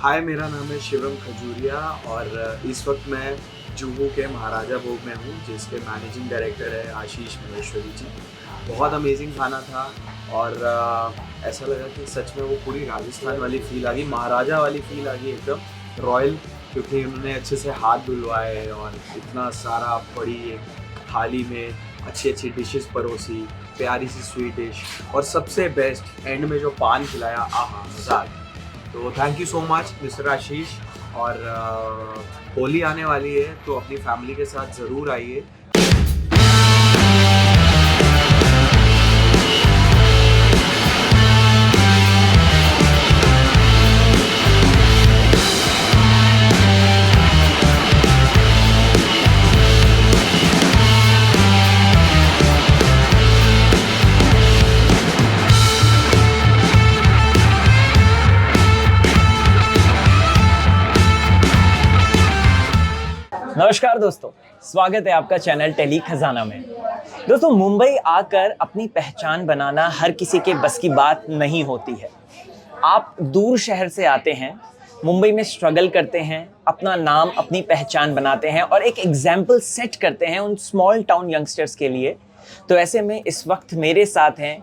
हाय, मेरा नाम है शिवम खजूरिया और इस वक्त मैं जुहू के महाराजा भोग में हूँ, जिसके मैनेजिंग डायरेक्टर है आशीष महेश्वरी जी। बहुत अमेजिंग खाना था और ऐसा लगा कि सच में वो पूरी राजस्थान वाली फील आ गई, महाराजा वाली फील आ गई, एकदम रॉयल, क्योंकि उन्होंने अच्छे से हाथ धुलवाए और इतना सारा बड़ी एक थाली में अच्छी अच्छी डिशेस परोसी, प्यारी सी स्वीट डिश और सबसे बेस्ट एंड में जो पान खिलाया, आहा मज़ा आ गया। तो thank you so much mister Ashish. और होली आने वाली है तो अपनी फैमिली के साथ ज़रूर आइए। नमस्कार दोस्तों, स्वागत है आपका चैनल टेली खजाना में। दोस्तों, मुंबई आकर अपनी पहचान बनाना हर किसी के बस की बात नहीं होती है। आप दूर शहर से आते हैं, मुंबई में स्ट्रगल करते हैं, अपना नाम अपनी पहचान बनाते हैं और एक एग्जाम्पल सेट करते हैं उन स्मॉल टाउन यंगस्टर्स के लिए। तो ऐसे में इस वक्त मेरे साथ हैं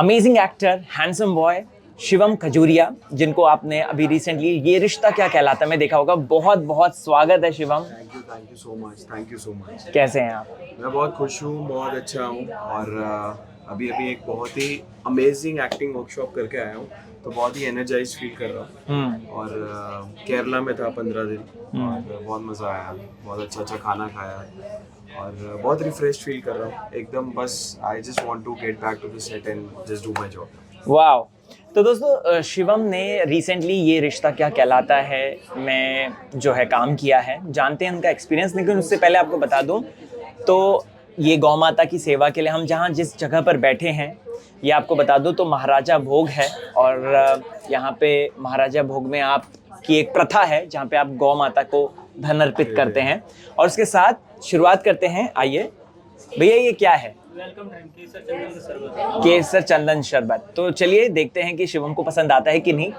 amazing actor, handsome boy Shivam Khajuria, जिनको आपने अभी रिसेंटली ये रिश्ता क्या कहलाता में देखा होगा। बहुत बहुत स्वागत है Shivam. Thank you so much, thank you so much. कैसे हैं आप? मैं बहुत खुश हूँ, बहुत अच्छा हूँ और अभी एक बहुत ही अमेजिंग एक्टिंग वर्कशॉप करके आया हूँ, तो बहुत ही एनर्जाइज फील कर रहा हूँ। और केरला में था 15 दिन और बहुत मज़ा आया, बहुत अच्छा खाना खाया और बहुत रिफ्रेश फील कर रहा हूँ एकदम। बस I just want to get back to the set and just do my job. Wow. तो दोस्तों, शिवम ने रिसेंटली ये रिश्ता क्या कहलाता है मैं जो है काम किया है, जानते हैं उनका एक्सपीरियंस। लेकिन उससे पहले आपको बता दूं तो ये गौ माता की सेवा के लिए हम जहाँ जिस जगह पर बैठे हैं, ये आपको बता दूं तो महाराजा भोग है। और यहाँ पे महाराजा भोग में आपकी एक प्रथा है जहाँ पे आप गौ माता को धन अर्पित करते हैं। और उसके साथ शुरुआत करते हैं। आइए भैया, ये क्या है? वेलकम ड्रिंक केसर चंदन का शरबत। केसर चंदन शरबत। तो चलिए देखते हैं कि शिवम को पसंद आता है कि नहीं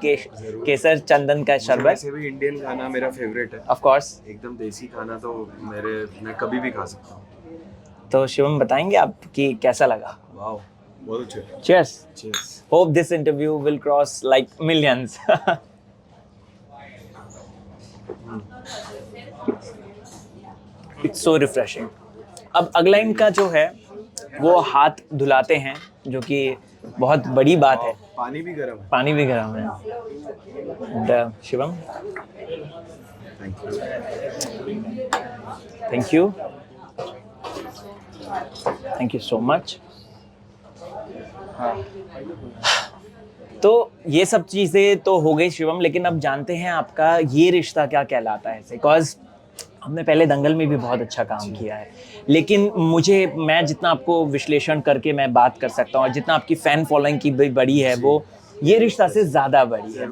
केसर चंदन का शरबत। वैसे भी इंडियन खाना मेरा फेवरेट है, ऑफ कोर्स। एकदम देसी खाना तो मैं कभी भी खा सकता हूँ। तो शिवम बताएंगे आप कि कैसा लगा? वाओ, बहुत अच्छा। Cheers. Cheers. Hope this interview will cross like millions. It's so refreshing. अब अगला इनका जो है वो हाथ धुलाते हैं, जो कि बहुत बड़ी बात है। पानी भी गर्म है। पानी भी गर्म है। Shivam, thank you, thank you so much. तो ये सब चीज़ें तो हो गई शिवम, लेकिन अब जानते हैं आपका ये रिश्ता क्या कहलाता है। बिकॉज हमने पहले दंगल में भी बहुत अच्छा काम किया है, लेकिन मैं जितना आपको विश्लेषण करके मैं बात कर सकता हूँ और जितना आपकी फ़ैन फॉलोइंग की भी बड़ी है, वो ये रिश्ता से ज़्यादा बड़ी है।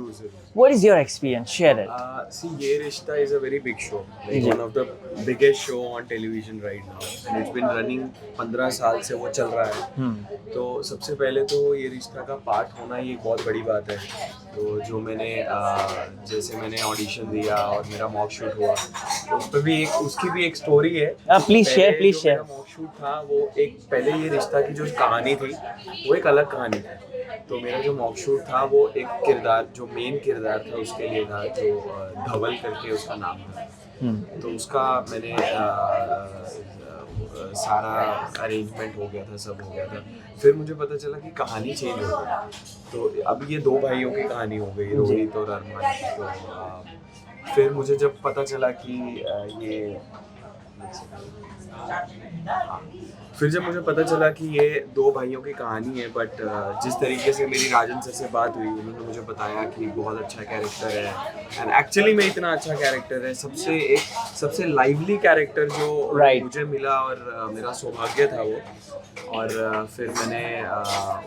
What is your experience? Share it. See, ये रिश्ता is a very big show, like one of the biggest show on television right now, and it's been running 15 साल से वो चल रहा है। तो सबसे पहले तो ये रिश्ता का पार्ट होना ये बहुत बड़ी बात है। तो जो जैसे मैंने ऑडिशन दिया और मेरा मॉक शूट हुआ, तो उस पर भी उसकी भी एक स्टोरी है। Please share. मॉक शूट था वो पहले ये रिश्ता की जो कहानी थी वो एक अलग कहानी थी। तो मेरा जो मॉक शूट था वो एक किरदार, जो मेन किरदार था उसके लिए था, जो धवल करके उसका नाम था। तो उसका मैंने सारा अरेंजमेंट हो गया था, सब हो गया था। फिर मुझे पता चला कि कहानी चेंज हो गई, तो अब ये 2 भाइयों की कहानी हो गई, रोहित और अरमान की। तो फिर मुझे जब पता चला कि ये 2 भाइयों की कहानी है, बट जिस तरीके से मेरी राजन सर से बात हुई, उन्होंने मुझे बताया कि बहुत अच्छा कैरेक्टर है, एंड एक्चुअली में इतना अच्छा कैरेक्टर है, सबसे लाइवली कैरेक्टर जो मुझे मिला और मेरा सौभाग्य था वो। और फिर मैंने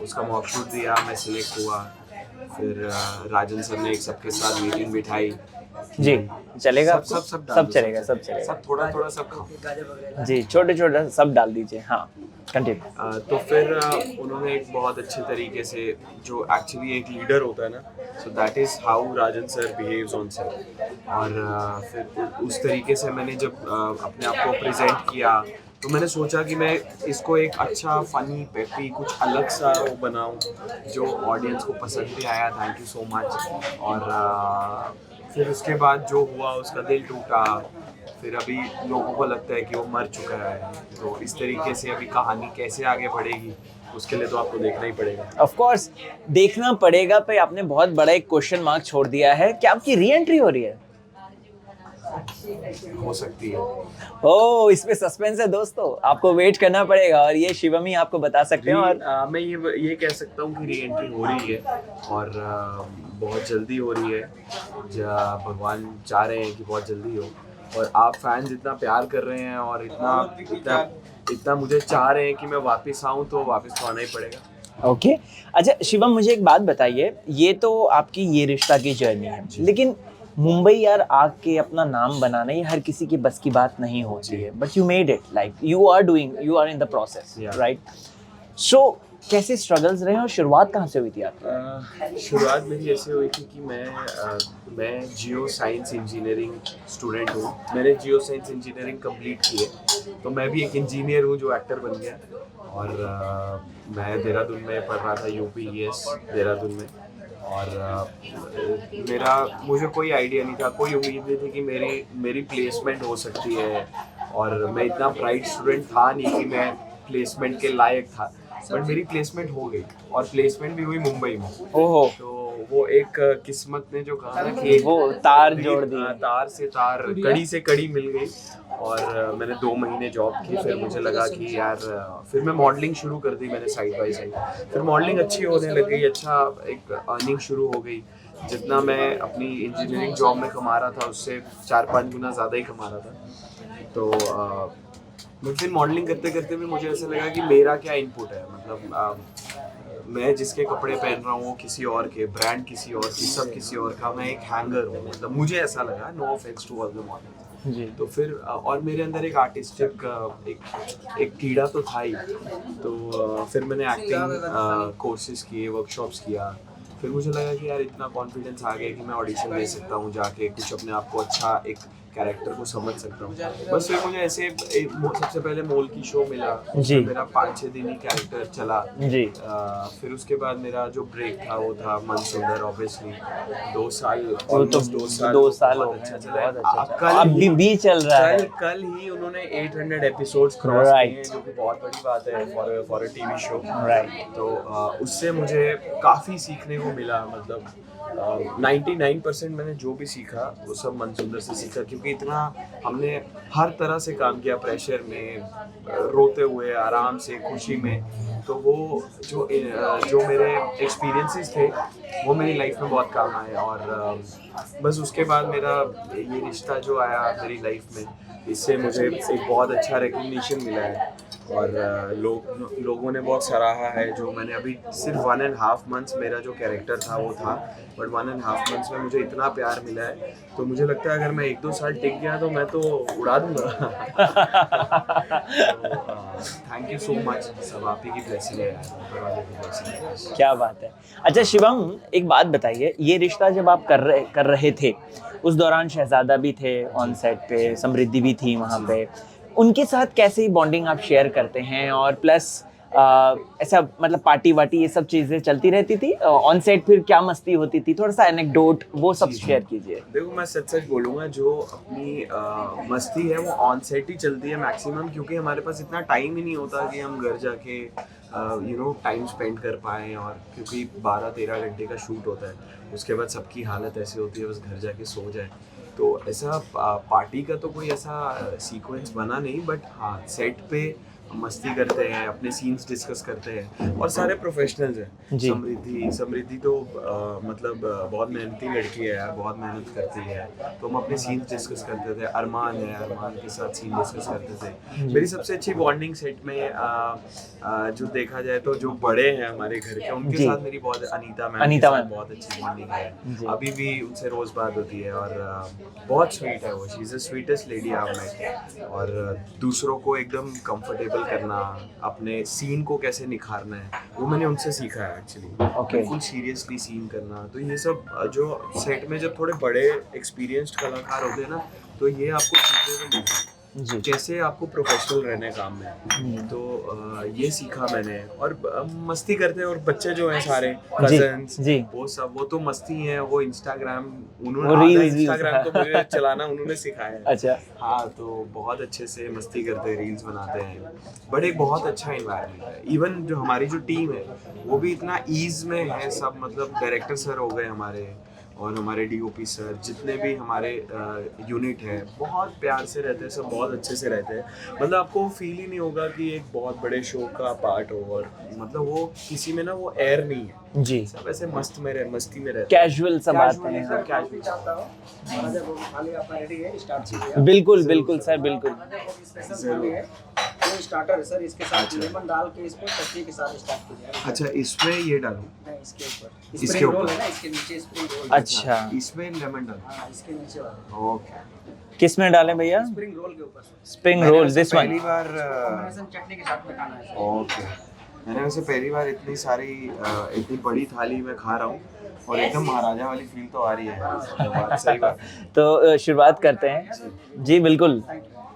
उसका मॉक शूट दिया, मैं सिलेक्ट हुआ, फिर राजन सर ने एक सबके साथ मीटिंग बिठाई। जी चलेगा सब आपको? सब डाल सब दो, चलेगा, सब चलेगा। सब थोड़ा थोड़ा सब खाओ। जी छोटे छोटे सब डाल दीजिए। हाँ कंटिन्यू। तो फिर उन्होंने एक बहुत अच्छे तरीके से, जो एक्चुअली एक लीडर होता है ना, so that is how Rajan sir behaves on set. और फिर उस तरीके से मैंने जब अपने आप को प्रेजेंट किया, तो मैंने सोचा कि मैं इसको एक अच्छा फनी पेपी कुछ अलग सा वो बनाऊं जो ऑडियंस को पसंद भी आया। Thank you so much. और फिर उसके बाद जो हुआ उसका दिल टूटा। फिर अभी लोगों को लगता है कि वो मर चुका है। तो इस तरीके से अभी कहानी कैसे आगे बढ़ेगी उसके लिए तो आपको देखना ही पड़ेगा। ऑफ कोर्स देखना पड़ेगा। पे आपने बहुत बड़ा एक क्वेश्चन मार्क छोड़ दिया है कि आपकी री एंट्री हो रही है। हो सकती है। ओ इसमें सस्पेंस है दोस्तों, आपको वेट करना पड़ेगा और ये शिवम ही आपको बता सकते हैं। और मैं ये कह सकता हूँ कि री एंट्री हो रही है और बहुत जल्दी हो रही है। भगवान चाह रहे हैं कि बहुत जल्दी हो। और आप फैंस इतना प्यार कर रहे हैं और इतना मुझे चाह रहे हैं कि मैं वापस आऊँ, तो वापस तो आना ही पड़ेगा। ओके अच्छा शिवम मुझे एक बात बताइए, ये तो आपकी ये रिश्ता की जर्नी है, लेकिन मुंबई यार आके अपना नाम बनाना ये हर किसी की बस की बात नहीं होती है। But you made it, like you are in the process, right? So कैसे स्ट्रगल्स रहे और शुरुआत कहाँ से हुई थी आपकी? शुरुआत मेरी ऐसे हुई थी कि मैं जियो साइंस इंजीनियरिंग स्टूडेंट हूँ। मैंने जियो साइंस इंजीनियरिंग कंप्लीट की है, तो मैं भी एक इंजीनियर हूँ जो एक्टर बन गया। और मैं देहरादून में पढ़ रहा था, UPES देहरादून में। और मुझे कोई आइडिया नहीं था, कोई उम्मीद नहीं थी कि मेरी प्लेसमेंट हो सकती है। और मैं इतना ब्राइट स्टूडेंट था नहीं कि मैं प्लेसमेंट के लायक था, बट मेरी प्लेसमेंट हो गई और प्लेसमेंट भी हुई मुंबई में। ओहो, तो वो एक किस्मत ने जो कहा ना कि वो तार जोड़ दी। तार से तार, कड़ी से कड़ी मिल गई। और मैंने 2 महीने जॉब की। फिर मुझे लगा कि यार, फिर मैं मॉडलिंग शुरू कर दी मैंने साइड बाय साइड। फिर मॉडलिंग अच्छी होने लग गई, अच्छा एक अर्निंग शुरू हो गई। जितना मैं अपनी इंजीनियरिंग जॉब में कमा रहा था उससे 4-5 गुना ज़्यादा ही कमा रहा था। तो फिर मॉडलिंग करते करते भी मुझे ऐसा लगा कि मेरा क्या इनपुट है, मतलब मैं जिसके कपड़े पहन रहा हूँ वो किसी और के, ब्रांड किसी और की, सब किसी और का, मैं एक हैंगर हूँ। मतलब मुझे ऐसा लगा, no offence to all the models जी। तो फिर और मेरे अंदर एक आर्टिस्टिक एक कीड़ा तो था ही। तो फिर मैंने एक्टिंग कोर्सेज किए, वर्कशॉप्स किया। फिर मुझे लगा कि यार इतना कॉन्फिडेंस आ गया कि मैं ऑडिशन दे सकता हूँ जाके, कुछ अपने आप को अच्छा एक कैरेक्टर को समझ सकता हूँ। बस फिर मुझे ऐसे सबसे पहले मोल की शो मिला जी। मेरा 5-6 दिन ही कैरेक्टर चला जी। फिर उसके बाद मेरा जो ब्रेक था वो था मन सुंदर, ऑब्वियसली 2 साल, ऑलमोस्ट 2 साल बहुत अच्छा चला। अभी भी चल रहा है। कल ही उन्होंने 800 एपिसोड्स क्रॉस किए हैं, जो कि बहुत बड़ी बात है for a TV show, right? तो उससे मुझे काफ़ी सीखने को मिला। मतलब 99% मैंने जो भी सीखा वो सब मनसुंदर से सीखा, क्योंकि इतना हमने हर तरह से काम किया, प्रेशर में, रोते हुए, आराम से, खुशी में। तो वो जो मेरे एक्सपीरियंसेस थे वो मेरी लाइफ में बहुत काम आए। और बस उसके बाद मेरा ये रिश्ता जो आया मेरी लाइफ में, इससे मुझे एक बहुत अच्छा रिकग्निशन मिला है। और लोगों ने बहुत सराहा है। जो मैंने अभी सिर्फ 1.5 मंथ्स मेरा जो कैरेक्टर था वो था, बट 1.5 मंथ्स में मुझे इतना प्यार मिला है। तो मुझे लगता है अगर मैं 1-2 साल टिक गया तो मैं तो उड़ा दूंगा। थैंक यू सो मच, सब आप ही की ब्लेसिंग है, ऊपर वाले की ब्लेसिंग है। क्या बात है। अच्छा शिवम एक बात बताइए, ये रिश्ता जब आप कर रहे थे उस दौरान शहजादा भी थे ऑन सेट पे, समृद्धि भी थी वहाँ पे, उनके साथ कैसे ही बॉन्डिंग आप शेयर करते हैं? और प्लस ऐसा मतलब पार्टी वार्टी ये सब चीज़ें चलती रहती थी ऑन सेट, फिर क्या मस्ती होती थी? थोड़ा सा एनेक्डोट वो सब शेयर कीजिए। देखो मैं सच बोलूँगा, जो अपनी मस्ती है वो ऑन सेट ही चलती है मैक्सिमम, क्योंकि हमारे पास इतना टाइम ही नहीं होता कि हम घर जाके टाइम स्पेंड कर पाएँ। और क्योंकि 12-13 घंटे का शूट होता है, उसके बाद सबकी हालत ऐसी होती है बस घर जाके सो जाए। तो ऐसा पार्टी का तो कोई ऐसा सीक्वेंस बना नहीं, बट हाँ सेट पे मस्ती करते हैं, अपने सीन्स डिस्कस करते हैं और सारे प्रोफेशनल्स हैं। जी। समृद्धि तो मतलब बहुत मेहनती लड़की है यार, बहुत मेहनत करती है। तो हम अपने सीन्स डिस्कस करते थे। अरमान के साथ सीन डिस्कस करते थे। मेरी सबसे अच्छी बॉन्डिंग सेट में जो देखा जाए तो जो बड़े हैं हमारे घर के, उनके जी। साथ मेरी बहुत अनीता मैम अनीता के साथ मैम। बहुत अच्छी बॉन्डिंग है। जी। अभी भी उनसे रोज बात होती है और बहुत स्वीट है वो। She is the sweetest lady I have met. और दूसरों को एकदम कंफर्टेबल करना, अपने सीन को कैसे निखारना है, वो मैंने उनसे सीखा है एक्चुअली। Okay. बिल्कुल सीरियसली सीन करना। तो ये सब जो सेट में जब थोड़े बड़े एक्सपीरियंस्ड कलाकार होते हैं ना, तो ये आपको सीखने को मिलता है जी। कैसे आपको प्रोफेशनल रहने काम में। तो ये सीखा मैंने। और मस्ती करते हैं। और बच्चे जो हैं सारे जी, कजन्स, जी। वो तो मस्ती हैं। वो इंस्टाग्राम, वो उन्होंने reels भी इंस्टाग्राम तो मुझे चलाना उन्होंने सिखाया है। अच्छा। हाँ, तो बहुत अच्छे से मस्ती करते हैं, रील्स बनाते हैं। बट एक बहुत अच्छा इन्वायरमेंट है। इवन जो हमारी जो टीम है वो भी इतना ईज में है सब। मतलब डायरेक्टर सर हो गए हमारे, और हमारे डीओपी सर, जितने भी हमारे यूनिट है, बहुत प्यार से रहते हैं सब, बहुत अच्छे से रहते हैं। मतलब आपको फील ही नहीं होगा कि एक बहुत बड़े शो का पार्ट हो। और मतलब वो किसी में ना वो एयर नहीं है, जी। सब ऐसे मस्ती में रहते हैं। कैजुअल सब आते हैं। सब कैजुअल। बिल्कुल बिल्कुल सर, बिल्कुल। ये स्टार्टर है सर, इसके साथ लेमन डाल के इसको चटनी के साथ स्टार्ट कीजिए। अच्छा, इसमें ये डालूं? नहीं, इसके ऊपर इसके स्प्रिंग रोल ऊपर? है ना, इसके नीचे स्प्रिंग रोल। अच्छा। इसमें लेमन डालूं? हाँ, इसके नीचे वाला ओके। किस में डालें भैया? स्प्रिंग रोल के ऊपर सर। स्प्रिंग मैंने रोल, वैसे दिस वन। पहली बार कॉम्बिनेशन चटनी के साथ में खाना है सर। ओके, मैंने वैसे पहली बार इतनी सारी इतनी बड़ी थाली में खा रहा हूँ और एकदम महाराजा वाली फील तो आ रही है। बात सही बात है। तो शुरुआत करते हैं। जी बिल्कुल।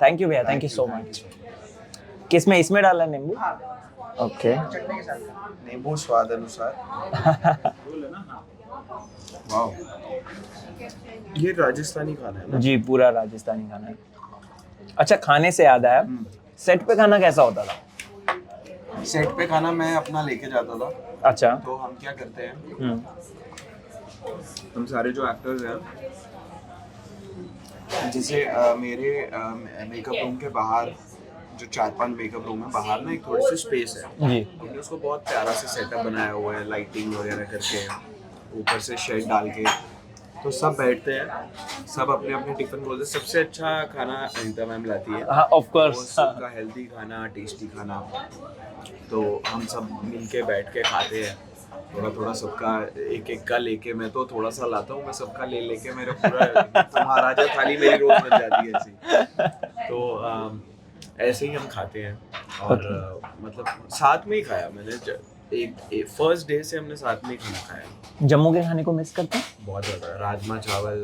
थैंक यू भैया, थैंक यू सो मच। किस में, इसमें डाला है नींबू? ओके। चटनी के साथ। नींबू स्वाद अनुसार। रोल है ना। हाँ। वाह, ये राजस्थानी खाना है ना? जी, पूरा राजस्थानी खाना है। अच्छा, खाने से याद आया, सेट पे खाना कैसा होता था? सेट पे खाना मैं अपना लेके जाता था। अच्छा। तो हम क्या करते हैं, हम्म। हम सारे जो एक्टर्स हैं, जैसे मेरे मेकअप रूम के बाहर जो 4-5 मेकअप रूम है, बाहर ना एक थोड़ी सी स्पेस है। जी। हमने उसको बहुत प्यारा से सेटअप बनाया हुआ है, लाइटिंग वगैरह करके, ऊपर से शेड डाल के। तो सब बैठते हैं, सब अपने अपने टिफिन बोलते हैं। सबसे अच्छा खाना अनीता मैम लाती है। हाँ, ऑफ वो कोर्स। सबका हेल्दी खाना, टेस्टी खाना। तो हम सब मिलके बैठ के खाते हैं। थोड़ा थोड़ा सबका एक एक का लेके, मैं तो थोड़ा सा लाता हूँ, मैं सबका ले लेके मेरा पूरा तो महाराजा थाली मेरी रोज बन जाती है ऐसी। तो ऐसे ही हम खाते हैं। और मतलब साथ में ही खाया मैंने। एक फर्स्ट डे से हमने साथ में ही खाना खाया। जम्मू के खाने को मिस करते हैं? बहुत ज़्यादा। राजमा चावल,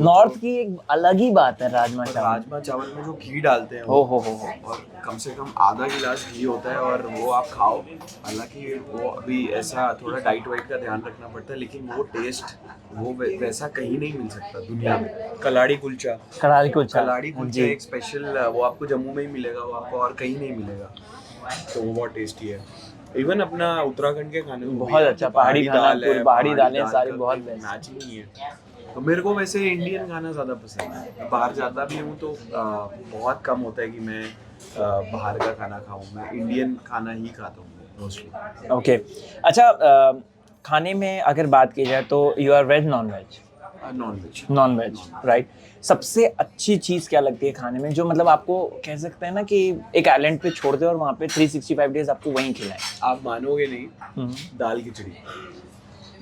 नॉर्थ की एक अलग ही बात है राजमा चावल। राजमा चावल में जो घी डालते हैं हो वो, हो। और कम से कम आधा गिलास घी होता है और वो आप खाओ। हालांकि वो अभी ऐसा थोड़ा डाइट वाइट का ध्यान रखना पड़ता है, लेकिन वो टेस्ट वो वैसा कहीं नहीं मिल सकता दुनिया में। कलाड़ी कुलचा, कलाड़ी कुलचा। कलाड़ी कुलचा जी। एक स्पेशल, वो आपको जम्मू में ही मिलेगा, वो आपको और कहीं नहीं मिलेगा। तो वो बहुत टेस्टी है। इवन अपना उत्तराखंड के खाने में बहुत अच्छा, पहाड़ी खाना, दाल है, पहाड़ी दालें दाल सारी का बहुत कोई बेस्ट। मैच ही नहीं है। तो मेरे को वैसे इंडियन खाना ज़्यादा पसंद है। मैं बाहर जाता भी हूँ तो बहुत कम होता है कि मैं बाहर का खाना खाऊं। मैं इंडियन खाना ही खाता हूँ मोस्टली। ओके। अच्छा, खाने में अगर बात की जाए तो you are veg, non veg? Non veg. Non veg, right. सबसे अच्छी चीज़ क्या लगती है खाने में, जो मतलब आपको कह सकते हैं ना कि एक आइलैंड पे छोड़ दे और वहाँ पे 365 डेज आपको वहीं खिलाएं? आप मानोगे नहीं, दाल खिचड़ी।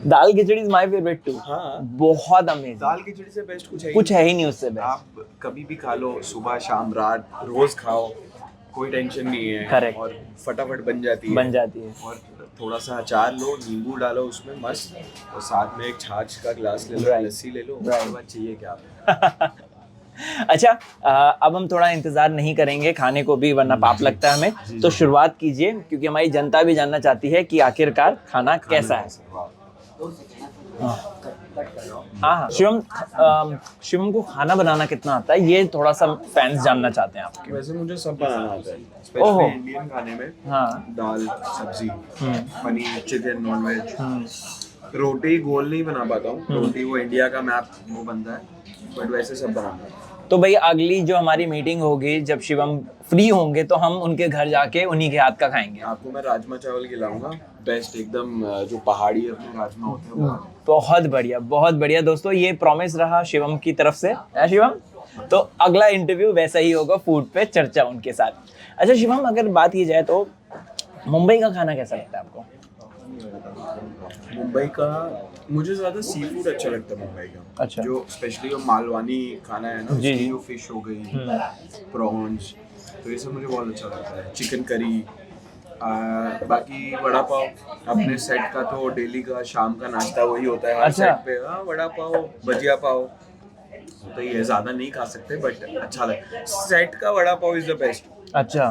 दाल खिचड़ी इज माय फेवरेट टू। हाँ, बहुत अमेजिंग। दाल खिचड़ी से बेस्ट कुछ है ही नहीं उससे बेस्ट। आप कभी भी खा लो, सुबह शाम रात, रोज खाओ, कोई टेंशन नहीं है। Correct. और फटाफट बन जाती है। और थोड़ा सा अचार लो, नींबू डालो उसमें मस्त, और साथ में एक छाछ का गिलास ले लो, Right. लस्सी ले लो। Right. उसके बाद चाहिए क्या? अच्छा, अब हम थोड़ा इंतजार नहीं करेंगे खाने को भी, वरना पाप लगता है हमें। तो शुरुआत कीजिए, क्योंकि हमारी जनता भी जानना चाहती है कि आखिरकार खाना कैसा है। वाह। हाँ, शिवम को खाना बनाना कितना आता है, ये थोड़ा सा फैंस जानना चाहते हैं आपके। वैसे मुझे सब बनाना आता है, ओहो। स्पेशली इंडियन खाने में। हाँ। दाल, सब्जी, पनीर, चिकन, नॉनवेज। रोटी गोल नहीं बना पाता हूँ। रोटी वो इंडिया का मैप वो बनता है, बट वैसे सब बनाना है। तो भाई अगली जो हमारी मीटिंग होगी, जब शिवम फ्री होंगे, तो हम उनके घर जाके उन्हीं के हाथ का खाएंगे। आपको मैं राजमा चावल खिलाऊंगा, बेस्ट एकदम, जो पहाड़ी अपने राजमा होते हैं वो। बहुत बढ़िया, बहुत बढ़िया दोस्तों, ये प्रॉमिस रहा शिवम की तरफ से, है शिवम? तो अगला इंटरव्यू वैसा ही होगा, फूड पे चर्चा उनके साथ। अच्छा शिवम, अगर बात की जाए तो मुंबई का खाना कैसा लगता है आपको? मुंबई का मुझे ज़्यादा सी फूड अच्छा लगता है मुंबई का। अच्छा। जो स्पेशली जो मालवानी खाना है ना, जी, उसकी जी। जो फिश हो गई, प्रॉन्स, तो ये सब मुझे बहुत अच्छा लगता है। चिकन करी, बाकी वड़ा पाव, अपने सेट का तो डेली का शाम का नाश्ता वही होता है हर अच्छा। सेट पे। हाँ, वड़ा पाव, भजिया पाव तो ये ज़्यादा नहीं खा सकते, बट अच्छा लगता है। सेट का vada pav is the best. अच्छा।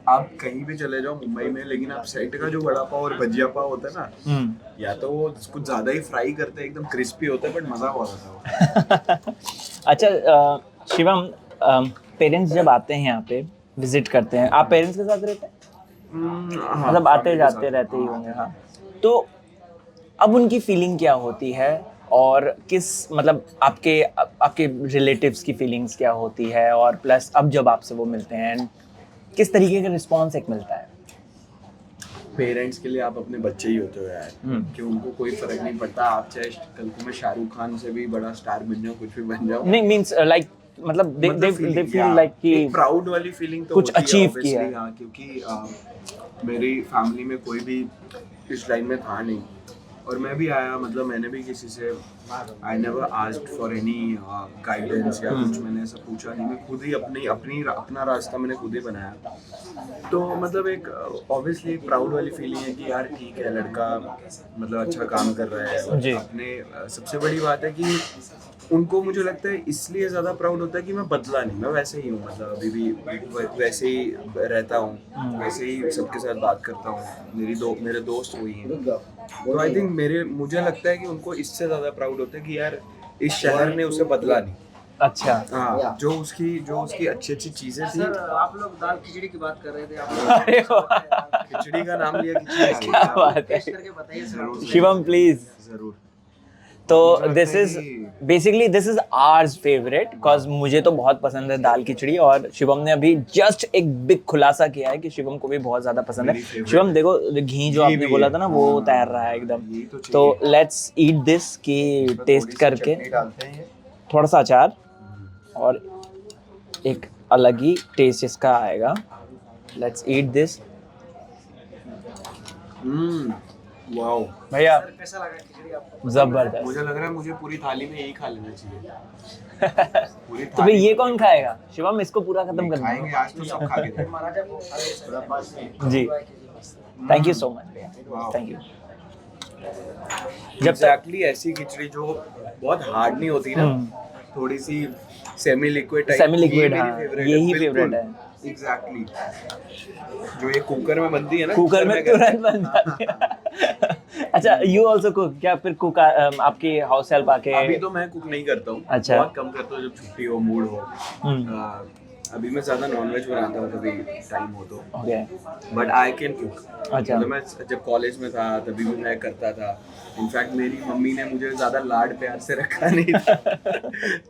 आप कहीं भी चले जाओ मुंबई में, लेकिन आप सेट का जो वड़ा पाव और भजिया पाव होता है ना, या तो वो कुछ ज्यादा ही फ्राई करते हैं, एकदम क्रिस्पी होता है, बट मजा बहुत आता है वो। अच्छा शिवम, पेरेंट्स जब आते हैं यहाँ पे विजिट करते हैं, आप पेरेंट्स के साथ रहते हैं? हाँ, मतलब आते family के जाते साथ। रहते ही होंगे। हाँ, तो अब उनकी फीलिंग क्या होती है, और किस मतलब आपके रिलेटिव्स की फीलिंग्स क्या होती है, और प्लस अब जब आपसे वो मिलते हैं, किस तरीके का रिस्पॉन्स एक मिलता है? पेरेंट्स के लिए आप अपने बच्चे ही होते हो यार, कि उनको कोई फर्क नहीं पड़ता। आप चाहे कल को मैं शाहरुख खान से भी बड़ा स्टार बन जाऊँ, कुछ भी बन जाऊँ, नहीं मींस लाइक मतलब दे फील लाइक कि प्राउड वाली फीलिंग तो कुछ होती है, achieve किया obviously, है। हाँ, क्योंकि मेरी फैमिली में कोई भी इस लाइन में था नहीं, और मैं भी आया, मतलब मैंने भी किसी से, I never asked for any guidance या कुछ, मैंने ऐसा पूछा नहीं। मैं खुद ही अपना रास्ता मैंने खुद ही बनाया। तो मतलब एक ऑब्वियसली प्राउड वाली फीलिंग है कि यार ठीक है, लड़का मतलब अच्छा काम कर रहा है जी। अपने। सबसे बड़ी बात है कि उनको, मुझे लगता है इसलिए ज़्यादा प्राउड होता है कि मैं बदला नहीं, मैं वैसे ही हूँ, मतलब अभी भी वैसे ही रहता हूँ, वैसे ही सबके साथ बात करता हूँ, मेरे दोस्त वही हैं। तो आई थिंक मुझे लगता है कि उनको इससे ज़्यादा प्राउड होता है कि यार इस शहर ने उसे बदला नहीं। अच्छा। हाँ, जो उसकी अच्छी अच्छी चीज़ें थी। सर आप लोग दाल खिचड़ी की बात कर रहे थे, आप अरे वाह, खिचड़ी का नाम लिया, खिचड़ी आ गई। क्या बात है। टेस्ट करके बताइए सर। जरूर, शिवम प्लीज। जरूर। तो मुझे लगता दिस है इज कि- basically this is ours favourite, because मुझे तो बहुत पसंद है दाल खिचड़ी, और शिवम ने अभी जस्ट एक बिग खुलासा किया है कि शिवम को भी बहुत ज्यादा पसंद है। मेरी favorite शिवम है। देखो, घी जो घी आपने भी बोला है। था ना, वो हाँ, तैर रहा है एकदम। यही तो तो चाहिए। लेट्स ईट दिस की इसमें टेस्ट थोड़ी सी करके, चटनी डालते हैं ये। थोड़ा सा अचार, और एक अलग ही टेस्ट इसका आएगा। Let's eat this. वाओ, भैया सर कैसा लगा खिचड़ी आपको? जबरदस्त। मुझे लग रहा है मुझे पूरी थाली में यही खा लेना चाहिए। पूरी तो भाई ये कौन खाएगा? शिवम, इसको पूरा खत्म कर खाएंगे दो। आज तो सब खा के देखेंगे। महाराजा भोग खाइए सर। जी, थैंक यू सो मच भैया, Wow. Thank you. जब तक एग्जैक्टली ऐसी खिचड़ी जो बहुत हार्ड नहीं होती ना, थोड़ी सी semi liquid type, Semi liquid, हाँ, यही favorite है। एग्जैक्टली। जो ये कुकर में बनती है ना, कुकर में तुरंत बन जाती है। अच्छा, यू आल्सो कुक क्या? फिर कुक आपकी हाउस हेल्प आके? अभी तो मैं कुक नहीं करता हूँ, अच्छा। बहुत कम करता हूँ, जब छुट्टी हो, मूड हो। अभी मैं ज़्यादा नॉनवेज बनाता हूँ, कभी टाइम हो तो, okay. But I can cook. अच्छा। मतलब मैं जब कॉलेज में था तभी भी मैं करता था। इनफैक्ट मेरी मम्मी ने मुझे ज़्यादा लाड प्यार से रखा नहीं था।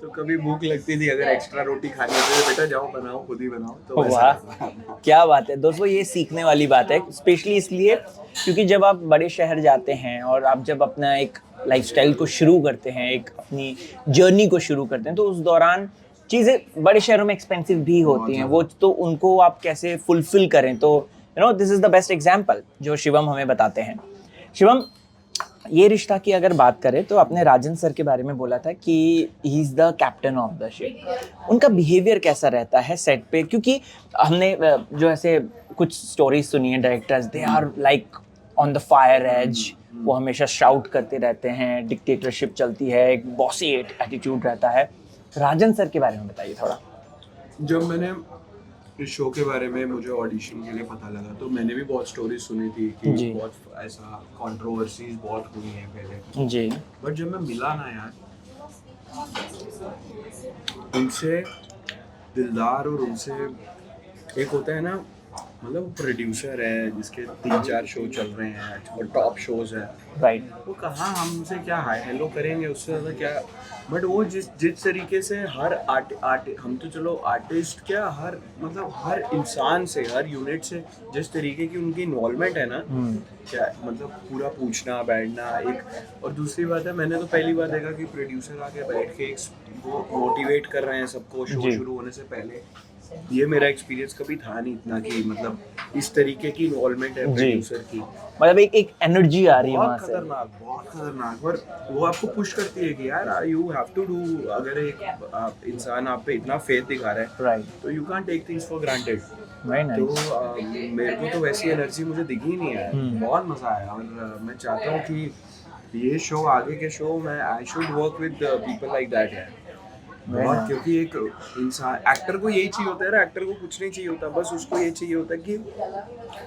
तो कभी भूख लगती थी, अगर एक्स्ट्रा रोटी खानी होती तो बेटा जाओ बनाओ, खुद ही बनाओ, तो वैसा वाह, रहता। क्या बात है दोस्तों, ये सीखने वाली बात है, स्पेशली इसलिए क्योंकि जब आप बड़े शहर जाते हैं और आप जब अपना एक लाइफस्टाइल को शुरू करते हैं, एक अपनी जर्नी को शुरू करते हैं, तो उस दौरान चीज़ें बड़े शहरों में एक्सपेंसिव भी होती हैं, वो तो उनको आप कैसे फुलफिल करें। तो you know this is the best example जो शिवम हमें बताते हैं। शिवम, ये रिश्ता की अगर बात करें तो आपने राजन सर के बारे में बोला था कि he is the captain of the ship. उनका बिहेवियर कैसा रहता है सेट पे? क्योंकि हमने जो ऐसे कुछ स्टोरीज सुनी है, directors they are like on the fire edge, वो हमेशा शाउट करते रहते हैं, डिक्टेटरशिप चलती है, एक बॉसी एटीट्यूड रहता है। राजन सर के बारे में बताइए थोड़ा। जब मैंने इस शो के बारे में, मुझे ऑडिशन के लिए पता लगा, तो मैंने भी बहुत स्टोरीज सुनी थी कि जी। बहुत ऐसा कंट्रोवर्सीज बहुत हुई हैं पहले। जी। बट जब मैं मिला ना यार उनसे, दिलदार, और उनसे एक होता है ना, मतलब प्रोड्यूसर है जिसके 3-4 शो चल रहे हैं और टॉप शोज हैं, राइट वो कहाँ हमसे क्या हाय हेलो करेंगे, उससे ज़्यादा क्या। बट वो जिस तरीके से हर आर्ट हम तो चलो आर्टिस्ट क्या, हर मतलब हर इंसान से, हर यूनिट से जिस तरीके की उनकी इन्वॉल्वमेंट है ना, क्या मतलब पूरा पूछना बैठना एक। और दूसरी बात है, मैंने तो पहली बार देखा कि प्रोड्यूसर आके बैठ के वो मोटिवेट कर रहे हैं सबको शो जी। शुरू होने से पहले। ये मेरा एक्सपीरियंस कभी था नहीं इतना कि मतलब इस तरीके की इन्वॉल्वमेंट है जी। प्रोड्यूसर की। मतलब एक एनर्जी आ रही है वहाँ से। बहुत खतरनाक। और वो आपको पुश करती है कि यार यू हैव टू डू। अगर एक इंसान आप पे इतना फेथ दिखा रहा है राइट, तो you can't take things for granted. Very तो नाइस। मेरे को तो वैसी एनर्जी मुझे दिखी ही नहीं है। बहुत मज़ा आया। और मैं चाहता हूँ कि ये शो, आगे के शो में I should work with people like that है बहुत। nice. क्योंकि एक इंसान, एक्टर को यही चाहिए होता है, एक्टर को कुछ नहीं चाहिए होता, बस उसको ये चाहिए होता है कि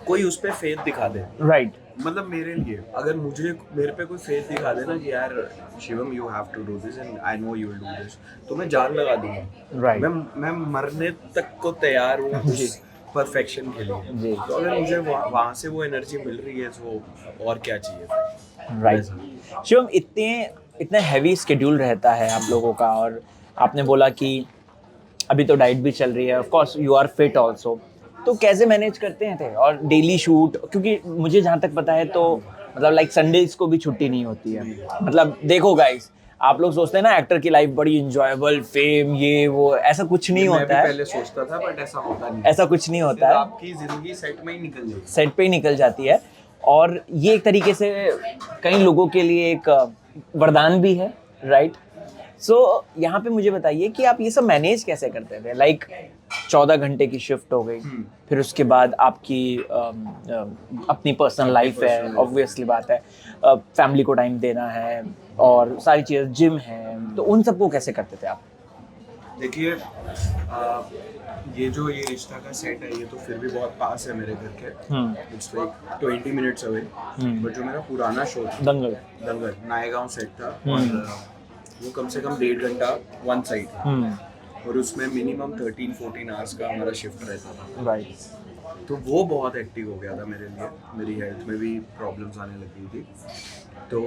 कोई उस पर फेथ दिखा दे। राइट, मतलब मेरे लिए अगर मेरे पे कोई फेथ दिखा दे ना कि यार Shivam you have to do this and I know you will do this, तो मैं जान लगा दूंगा। राइट। मैं मरने तक को तैयार हूँ जी। उस परफेक्शन के जी। लिए। तो अगर मुझे वहाँ से वो एनर्जी मिल रही है तो और क्या चाहिए। राइट। शिवम, इतने हैवी स्केड्यूल रहता है आप लोगों का, और आपने बोला कि अभी तो डाइट भी चल रही है, of course you are fit also, तो कैसे मैनेज करते हैं थे? और डेली शूट, क्योंकि मुझे जहाँ तक पता है तो मतलब लाइक संडेज को भी छुट्टी नहीं होती है। मतलब देखो गाइस, आप लोग सोचते हैं ना एक्टर की लाइफ बड़ी इंजॉयबल, फेम, ये वो, ऐसा कुछ नहीं मैं भी होता है। पहले सोचता था बट ऐसा होता नहीं। ऐसा कुछ नहीं होता है, आपकी जिंदगी सेट में ही निकल जाती है। सेट पे ही निकल जाती है। और ये एक तरीके से कई लोगों के लिए एक वरदान भी है, राइट? सो यहाँ पे मुझे बताइए कि आप ये सब मैनेज कैसे करते थे? लाइक 14 घंटे की शिफ्ट हो गई, फिर उसके बाद आपकी अपनी पर्सनल लाइफ है, ऑब्वियसली बात है, फैमिली को टाइम देना है और सारी चीज़, जिम है, तो उन सबको कैसे करते थे आप? देखिए ये रिश्ता का सेट है, ये तो फिर भी बहुत पास है मेरे घर के। It's like 20 minutes away. But जो मेरा पुराना शो था दंगल नायगांव सेट था, और वो कम से कम 1.5 घंटा वन साइड था, और उसमें मिनिमम 13-14 आवर्स का हमारा शिफ्ट रहता था। राइट। तो वो बहुत एक्टिव हो गया था मेरे लिए। मेरी हेल्थ में भी प्रॉब्लम्स आने लगी थी। तो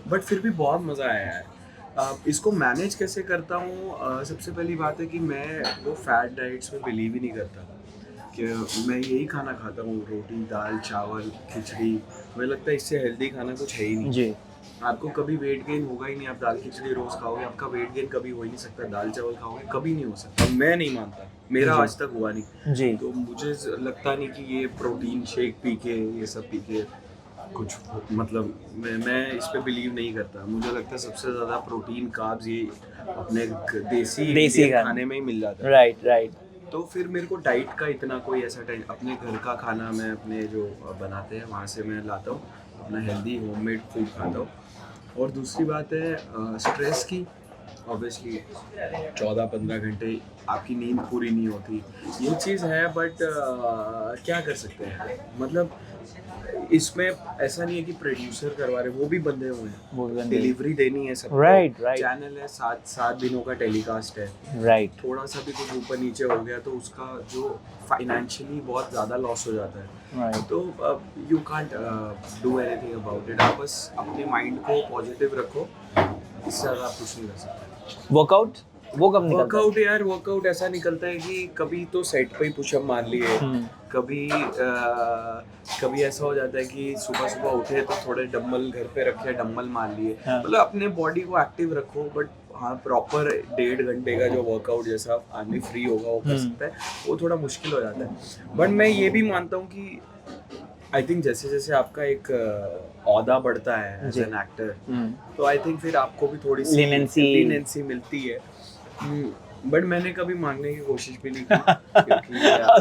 बट फिर भी बहुत मज़ा आया है। इसको मैनेज कैसे करता हूँ? सबसे पहली बात है कि मैं वो फैट डाइट्स में बिलीव ही नहीं करता कि मैं यही खाना खाता हूँ, रोटी दाल चावल खिचड़ी। मुझे लगता है इससे हेल्दी खाना कुछ है ही नहीं जी। आपको कभी वेट गेन होगा ही नहीं। आप दाल खिचड़ी रोज खाओगे, आपका वेट गेन कभी हो ही नहीं सकता। दाल चावल खाओगे कभी नहीं हो सकता। मैं नहीं मानता, मेरा आज तक हुआ नहीं जी। तो मुझे लगता नहीं कि ये प्रोटीन शेक पी के, ये सब पी के कुछ मतलब मैं इस पे बिलीव नहीं करता। मुझे लगता है सबसे ज़्यादा प्रोटीन कार्ब्स ये अपने देसी खाने में ही मिल जाता है। राइट। तो फिर मेरे को डाइट का इतना कोई ऐसा अपने घर का खाना मैं अपने जो बनाते हैं वहाँ से मैं लाता हूँ, अपना हेल्दी होममेड फूड खाता हूँ। और दूसरी बात है स्ट्रेस की। ऑब्वियसली 14-15 घंटे आपकी नींद पूरी नहीं होती, ये चीज़ है। बट क्या कर सकते हैं, मतलब इसमें ऐसा नहीं है कि प्रोड्यूसर करवा रहे, वो भी बंदे हुए हैं, डिलीवरी देनी है सबको। राइट। चैनल है 7 दिनों का टेलीकास्ट है। राइट। थोड़ा सा भी कुछ ऊपर नीचे हो गया तो उसका जो फाइनेंशियली बहुत ज़्यादा लॉस हो जाता है। राइट। तो you can't do anything about it. आप बस अपने माइंड को पॉजिटिव रखो, इससे ज़्यादा आप कुछ नहीं कर सकते। वर्कआउट वो कब निकलता है? वर्कआउट ऐसा निकलता है कि कभी तो सेट पे ही पुशअप मार लिए, कभी ऐसा हो जाता है कि सुबह उठे तो थोड़े डंबल घर पे रखे, डंबल मार लिए। मतलब अपने बॉडी को एक्टिव रखो। बट हाँ, प्रॉपर 1.5 घंटे का जो वर्कआउट जैसा आदमी फ्री होगा वो कर सकता है, वो थोड़ा मुश्किल हो जाता है। बट मैं ये भी मानता हूँ कि आई थिंक जैसे जैसे आपका एक औहदा बढ़ता है एज एन एक्टर, तो आई थिंक फिर आपको भी थोड़ी सी लीनेंसी मिलती है। बट मैंने कभी मांगने की कोशिश भी नहीं की क्योंकि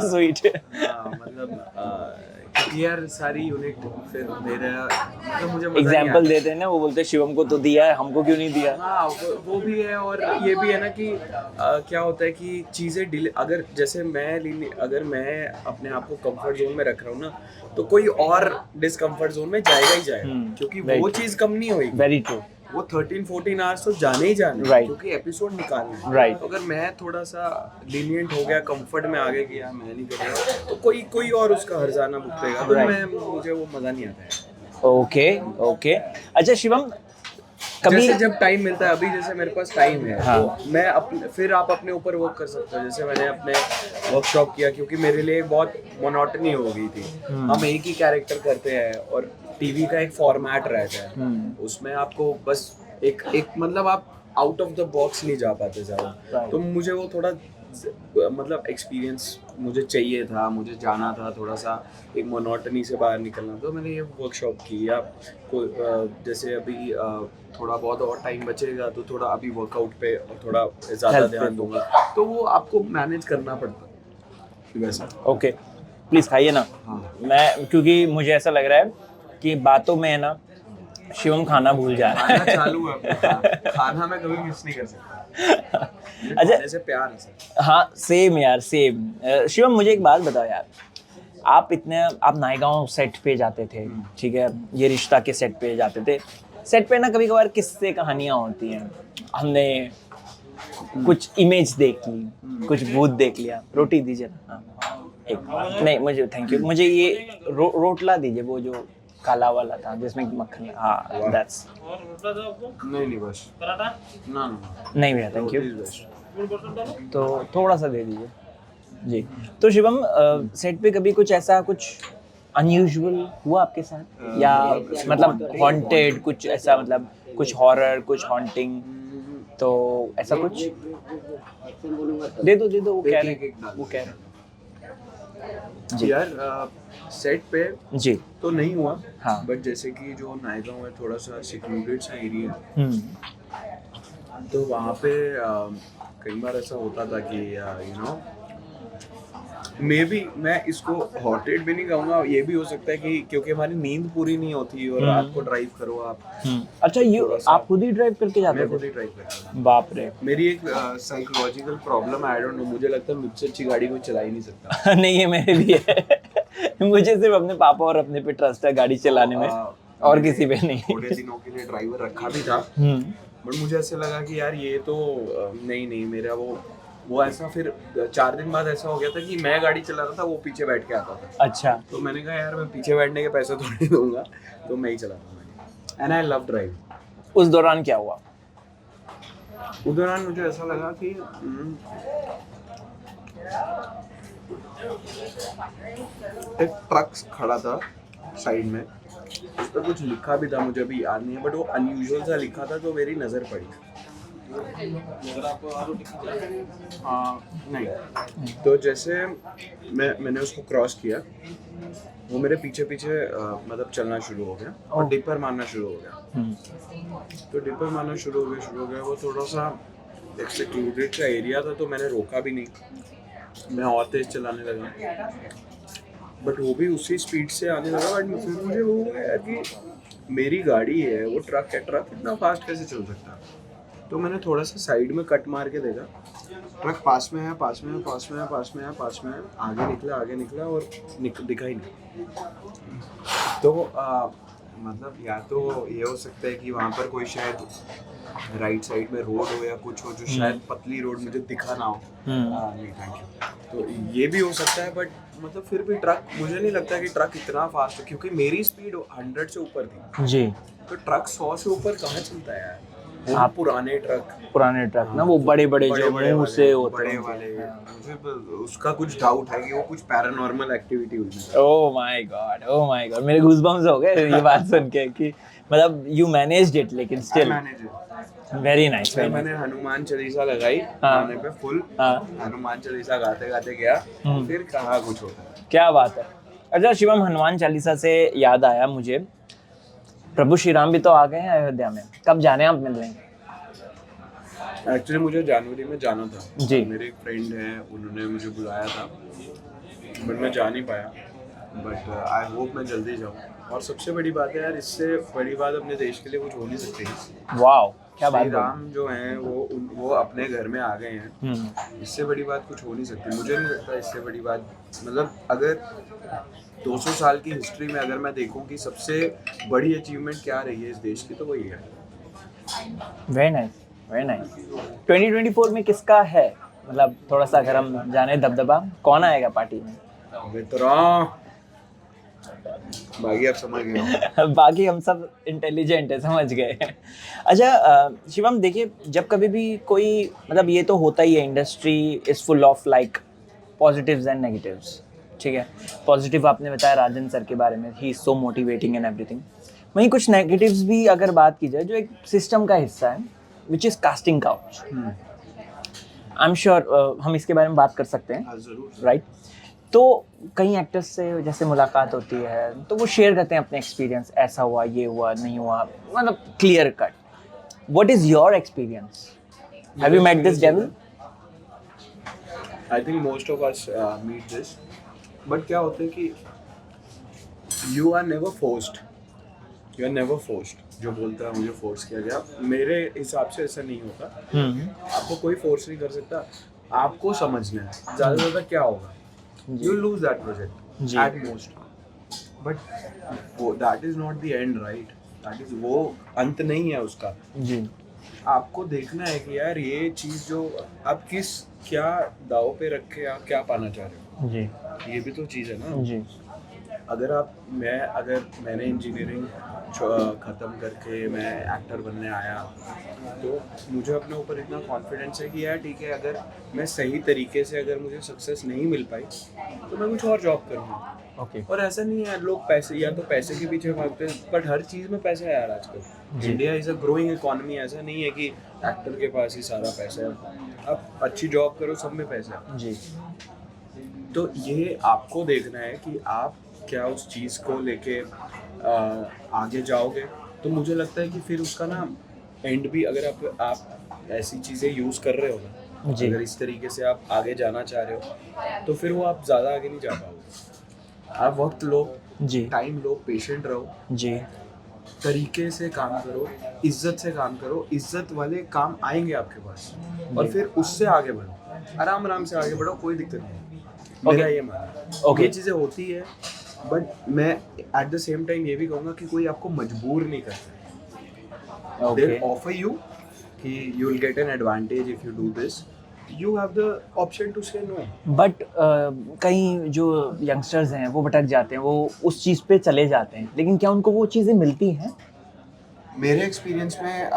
स्वीट मतलब क्योंकि यार सारी यूनिट फिर मेरा मतलब मुझे मजा एग्जाम्पल देते हैं ना, वो बोलते हैं शिवम को तो दिया है, हमको क्यों नहीं दिया? हाँ वो भी है। और ये भी है ना कि क्या होता है कि चीज़ें डिले, अगर जैसे अगर मैं अपने आप को कंफर्ट जोन में रख रहा हूँ ना, तो कोई और डिसकंफर्ट जोन में जाएगा ही जाएगा, क्योंकि वो चीज़ कम नहीं होगी। Very true. वो 13-14 आवर्स तो जाने ही जाने, क्योंकि एपिसोड निकालना है। राइट। तो अगर मैं थोड़ा सा लीनियंट हो गया, कंफर्ट में आगे गया, मैं नहीं कर रहा, तो कोई और उसका हर्जाना भुगतेगा, तो मुझे वो मज़ा नहीं आता है। Okay okay. अच्छा शिवम, कभी जैसे जब टाइम मिलता है, अभी जैसे मेरे पास टाइम है हाँ। तो मैं अपने फिर आप अपने ऊपर वर्क कर सकते हो। जैसे मैंने अपने वर्कशॉप किया क्योंकि मेरे लिए बहुत मोनोटनी हो गई थी। हम एक ही कैरेक्टर करते हैं और टीवी का एक फॉर्मेट रहता है, उसमें आपको बस एक एक मतलब आप आउट ऑफ द बॉक्स नहीं जा पाते ज़्यादा। तो मुझे वो थोड़ा मतलब एक्सपीरियंस मुझे चाहिए था, मुझे जाना था थोड़ा सा एक मोनोटनी से बाहर निकलना। तो मैंने ये वर्कशॉप की। या कोई जैसे अभी थोड़ा बहुत और टाइम बचेगा तो थोड़ा अभी वर्कआउट पे थोड़ा ज़्यादा Health पे ध्यान दूंगा, तो वो आपको मैनेज करना पड़ता है वैसा। ओके, प्लीज़ खाइए ना। हाँ। मैं क्योंकि मुझे ऐसा लग रहा है कि बातों में है ना शिवम खाना भूल जा रहा खाना है। चालू है अपना। खाना मैं कभी मिस नहीं कर सकता। अच्छा। खाने से प्यार है सर। हाँ सेम यार सेम। शिवम मुझे एक बात बताओ यार, आप नायगांव सेट पे जाते थे, ठीक है, ये रिश्ता के सेट पे जाते थे। सेट पे ना कभी कभार किस्से कहानियाँ होती हैं, हमने कुछ इमेज देख ली, कुछ भूत देख लिया। रोटी दीजिए ना। हाँ एक नहीं, मुझे थैंक यू। मुझे ये रोटला दीजिए, वो जो काला वाला था जिसमें मक्खन। हाँ दैट्स और रोटा दो आपको, नहीं बस पराठा ना ना नहीं भैया थैंक यू। फुल बोतल डालो। तो थोड़ा सा दे दीजिए जी। तो शिवम सेट पे कभी कुछ ऐसा कुछ अनयूजुअल हुआ आपके साथ, या मतलब हॉन्टेड कुछ ऐसा, मतलब कुछ हॉरर कुछ हॉन्टिंग, तो ऐसा कुछ दे दो वो कह रहे हैं जी यार सेट पे जी। तो नहीं हुआ। हाँ। बट जैसे कि जो नायगांव है थोड़ा सा सिक्योरिटेड सा एरिया है, तो वहाँ पे कई बार ऐसा होता था कि यू नो मे बी मैं इसको हॉटेड भी नहीं कहूँगा। ये भी हो सकता है कि क्योंकि हमारी नींद पूरी नहीं होती और रात को ड्राइव करो आप। अच्छा आप खुद ही ड्राइव करके जाते मैं थे? खुद ही ड्राइव करता हूँ। बाप रे। मेरी एक साइकोलॉजिकल प्रॉब्लम है, आई डोंट नो, मुझे लगता है मुझसे अच्छी गाड़ी कोई चला ही नहीं सकता। नहीं ये मेरे भी है। मुझे सिर्फ अपने पापा और अपने पे ट्रस्ट है गाड़ी चलाने में, और किसी पे नहीं। थोड़े दिनों के लिए ड्राइवर रखा भी था, बट मुझे ऐसे लगा कि यार ये तो नहीं मेरा वो ऐसा। फिर 4 दिन बाद ऐसा हो गया था कि मैं गाड़ी चला रहा था, वो पीछे बैठ के आता था। अच्छा। तो मैंने कहा यार मैं पीछे बैठने के पैसे थोड़ी दूंगा, तो मैं ही चलाता हूँ। And I love drive. उस दौरान क्या हुआ? उस दौरान मुझे ऐसा लगा कि एक ट्रक खड़ा था साइड में, उस पर कुछ लिखा भी था, मुझे अभी याद नहीं है, बट वो अनयूजुअल सा लिखा था, तो मेरी नज़र पड़ी। हाँ नहीं, तो जैसे मैंने उसको क्रॉस किया, वो मेरे पीछे पीछे मतलब चलना शुरू हो गया और डिपर मारना शुरू हो गया। तो डिपर मारना शुरू हो गया। वो थोड़ा सा एक सिक्योरिटेड का एरिया था, तो मैंने रोका भी नहीं, मैं और तेज चलाने लगा, बट वो भी उसी स्पीड से आने लगा। बट फिर मुझे वो हो गया कि मेरी गाड़ी है, वो ट्रक है, ट्रक इतना फास्ट कैसे चल सकता है। तो मैंने थोड़ा सा साइड में कट मार के देखा, ट्रक पास में है, आगे निकला और दिखा ही नहीं। तो मतलब या तो ये हो सकता है कि वहाँ पर कोई शायद राइट साइड में रोड हो या कुछ हो, जो शायद पतली रोड मुझे दिखा ना हो। नहीं थैंक यू। तो ये भी हो सकता है, बट मतलब फिर भी ट्रक, मुझे नहीं लगता कि ट्रक इतना फास्ट है, क्योंकि मेरी स्पीड 100 से ऊपर थी जी। तो ट्रक 100 से ऊपर कहाँ चलता है यार। वो पुराने ट्रक ना, वो बड़े बड़े जो मुंह से होते बड़े हैं वाले, मुझे उसका कुछ डाउट है कि वो कुछ पैरानॉर्मल एक्टिविटी हुई है। ओह माय गॉड मेरे गूज़बम्स हो गए ये बात सुन के कि मतलब यू मैनेज्ड इट, लेकिन स्टिल वेरी नाइस। मैंने हनुमान चालीसा लगाई गाने पे फुल, हनुमान चालीसा गाते गाते गया, फिर कहाँ कुछ होता है। क्या बात है। अच्छा शिवम, हनुमान चालीसा से याद आया मुझे, प्रभु श्री राम भी तो आ गए हैं अयोध्या में, कब जाने आप मिलने? एक्चुअली मुझे जनवरी में जाना था जी। मेरे एक फ्रेंड हैं, उन्होंने मुझे बुलाया था, बट मैं जा नहीं पाया। बट आई होप मैं जल्दी जाऊँ। और सबसे बड़ी बात है यार, इससे बड़ी बात अपने देश के लिए कुछ हो नहीं सकती। वाओ क्या बात श्री राम जो हैं वो अपने घर में आ गए हैं, इससे बड़ी बात कुछ हो नहीं सकती। मुझे नहीं लगता इससे बड़ी बात, मतलब अगर 200 साल की हिस्ट्री में अगर मैं देखूं कि सबसे बड़ी अचीवमेंट क्या रही है इस देश की, तो वो ये है। वेरी नाइस 2024 में किसका है, मतलब थोड़ा सा अगर हम जाने दबदबा, कौन आएगा पार्टी में? मित्रा बाकी आप समझ गए हो। बाकी हम सब इंटेलिजेंट है, समझ गए। अच्छा शिवम, देखिए जब कभी भी कोई, मतलब ये तो होता ही है, industry is full of like positives and negatives, ठीक है। पॉजिटिव आपने बताया राजन सर के बारे में, he is so motivating and everything. वहीं कुछ नेगेटिव्स भी अगर बात की जाए, जो एक सिस्टम का हिस्सा है, which is casting couch. I am sure हम इसके बारे में बात कर सकते हैं, हाँ जरूर। राइट। तो कई एक्टर्स से जैसे मुलाकात होती है तो वो शेयर करते हैं अपने एक्सपीरियंस, ऐसा हुआ, ये हुआ, नहीं हुआ, मतलब clear cut. What is your experience? Have you met this devil? I think most of us meet this, but क्या होता है कि यू आर नेवर फोर्स्ड। जो बोलता है मुझे फोर्स किया गया, मेरे हिसाब से ऐसा नहीं होता। आपको कोई फोर्स नहीं कर सकता, आपको समझना है ज़्यादा से ज़्यादा क्या होगा। You lose that project at most, but that is not the end, right? That is, वो अंत नहीं है उसका जी। आपको देखना है कि यार ये चीज़ जो आप क्या दाव पे रख के आप क्या पाना चाह रहे हो जी, ये भी तो चीज़ है ना जी। अगर मैंने इंजीनियरिंग ख़त्म करके मैं एक्टर बनने आया, तो मुझे अपने ऊपर इतना कॉन्फिडेंस है कि यार ठीक है, अगर मैं सही तरीके से अगर मुझे सक्सेस नहीं मिल पाई तो मैं कुछ और जॉब करूँगा। ओके। और ऐसा नहीं है, लोग पैसे या तो पैसे के पीछे भागते हैं, बट हर चीज़ में पैसा है यार आजकल। India is a growing economy, ऐसा नहीं है कि एक्टर के पास ही सारा पैसा है। आप अच्छी जॉब करो, सब में पैसा है जी। तो ये आपको देखना है कि आप क्या उस चीज़ को लेके आगे जाओगे। तो मुझे लगता है कि फिर उसका ना एंड भी, अगर आप ऐसी चीज़ें यूज़ कर रहे हो ना, अगर इस तरीके से आप आगे जाना चाह रहे हो, तो फिर वो आप ज़्यादा आगे नहीं जा पाओगे। आप वक्त लो जी, टाइम लो, पेशेंट रहो जी, तरीके से काम करो, इज्जत से काम करो, इज्जत वाले काम आएंगे आपके पास, और फिर उससे आगे बढ़ो, आराम आराम से आगे बढ़ो, कोई दिक्कत नहीं। मेरा ये मानना है। ये चीज़ें होती है, बट मैं एट द सेम टाइम ये भी कहूँगा कि कोई आपको मजबूर नहीं करता। They offer you कि you will get an advantage if you do this. You have the option to say no. But कई जो यंगस्टर्स हैं वो भटक जाते हैं, वो उस चीज़ पे चले जाते हैं, लेकिन क्या उनको वो चीज़ें मिलती हैं? मेरे एक्सपीरियंस में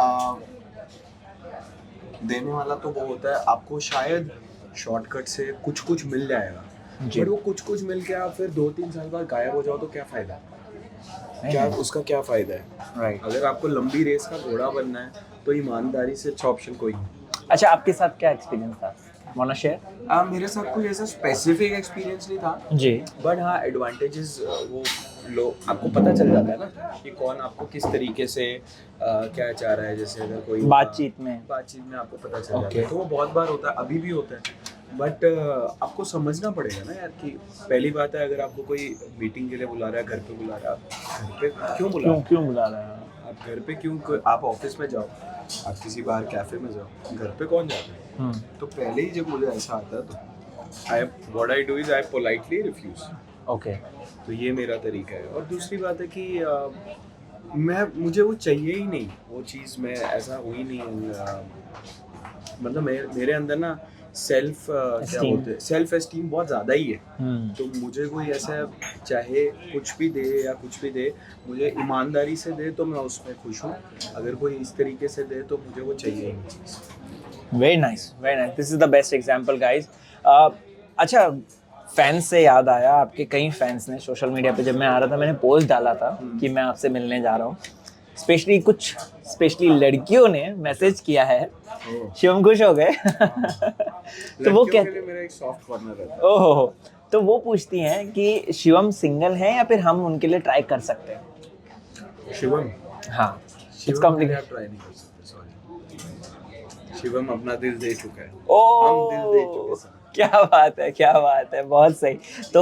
देने वाला तो वो होता है, आपको शायद शॉर्टकट से कुछ मिल जाएगा, बट वो कुछ मिल के आप फिर 2-3 साल बाद गायब हो जाओ तो क्या फ़ायदा? उसका क्या फ़ायदा है? राइट। अगर आपको लंबी रेस का घोड़ा बनना है तो ईमानदारी से अच्छा ऑप्शन कोई नहीं। अच्छा, आपके साथ क्या एक्सपीरियंस था? Want to share? मेरे साथ कोई ऐसा स्पेसिफिक एक्सपीरियंस नहीं था जी, बट हाँ एडवांटेजेस वो आपको पता चल जाता है ना कि कौन आपको किस तरीके से क्या चाह रहा है। जैसे अगर कोई बातचीत में आपको पता चल जाता है, तो वो बहुत बार होता है, अभी भी होता है। बट आपको समझना पड़ेगा ना यार कि पहली बात है, अगर आपको कोई मीटिंग के लिए बुला रहा है, घर पे बुला रहा है, घर पे क्यों बुला रहा है? आप घर पे क्यों, आप ऑफिस में जाओ, आप किसी बाहर कैफे में जाओ, घर पे कौन जाता है? तो पहले ही जब मुझे ऐसा आता है तो what I do is I politely refuse. Okay, तो ये मेरा तरीका है। और दूसरी बात है कि मुझे वो चाहिए ही नहीं, वो चीज़ मैं ऐसा हुई नहीं। मतलब मेरे अंदर ना सेल्फ एस्टीम बहुत ज़्यादा ही है। तो मुझे कोई ऐसा चाहे कुछ भी दे या कुछ भी दे, मुझे ईमानदारी से दे तो मैं उसमें खुश हूँ। अगर कोई इस तरीके से दे तो मुझे वो चाहिए ही नहीं चीज़। Very nice, this is the best example guys. अच्छा, फैंस से याद आया, आपके कई फैंस ने सोशल मीडिया पे, जब मैं आ रहा था मैंने पोस्ट डाला था कि मैं आपसे मिलने जा रहा हूँ। स्पेशली लड़कियों ने मैसेज किया है, शिवम खुश हो गए। तो वो कहते, मेरा एक सॉफ्ट कॉर्नर है। ओहो, तो वो पूछती हैं कि शिवम सिंगल है या फिर हम उनके लिए ट्राई कर सकते हैं? शिवम, हाँ, शिवम के लिए आप ट्राई नहीं कर सकते, सॉरी। शिवम अपना दिल दे चुका है। हम दिल दे चुके हैं। क्या बात है, बहुत सही। तो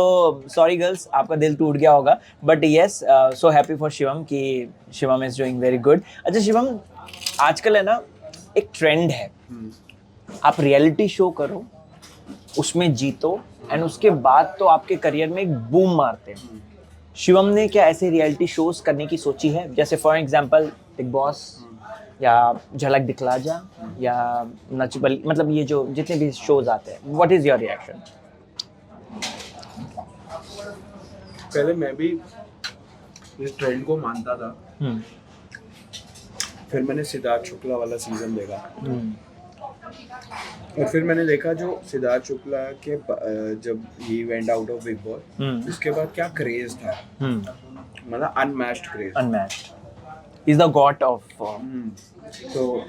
सॉरी गर्ल्स, आपका दिल टूट गया होगा, but yes, so happy for Shivam कि Shivam is doing very good. अच्छा शिवम, आजकल है ना एक ट्रेंड है, आप रियलिटी शो करो, उसमें जीतो, एंड उसके बाद तो आपके करियर में एक बूम मारते हैं। शिवम ने क्या ऐसे रियलिटी शोज करने की सोची है? जैसे फॉर एग्जांपल बिग बॉस, या झलक दिखला जा, या नच बली, मतलब ये जो जितने भी शोज आते हैं, व्हाट इज योर रिएक्शन? पहले मैं भी इस ट्रेंड को मानता था। फिर मैंने सिद्धार्थ शुक्ला वाला सीजन देखा और फिर मैंने देखा जो सिद्धार्थ शुक्ला के जब he went out of big boss उसके बाद क्या क्रेज था, मतलब unmatched craze. Unmatched is the God of. तो